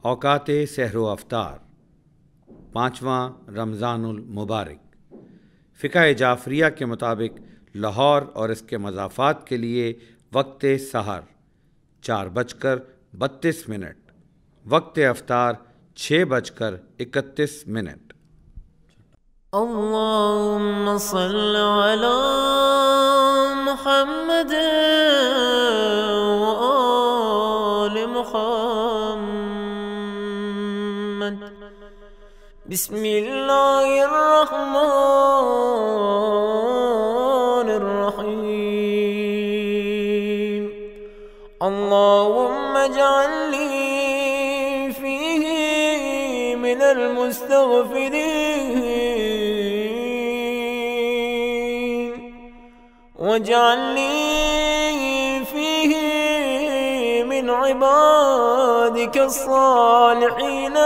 औकात सहरो अफ्तार, 5वां रमज़ानुल मुबारक। फ़िक़्ह जाफ़रिया के मुताबिक लाहौर और इसके मज़ाफ़ात के लिए वक्त सहर 4:32, वक्त अफ्तार 6:31। अल्लाहुम्मा सल्लि अला मुहम्मद व आलि मुहम्मद। बिस्मिल्लाहिर रहमानिर रहीम। अल्लाहुम्मा जअलनी फीही मिनल मुस्तगफिरीन वजअलनी फीही मिन इबादिका अस्सालिहीन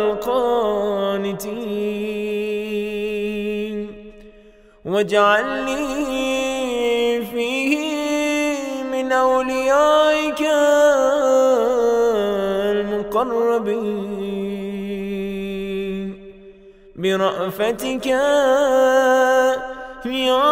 القانتين وجعلني فيه من أوليائك المقربين برأفتك يا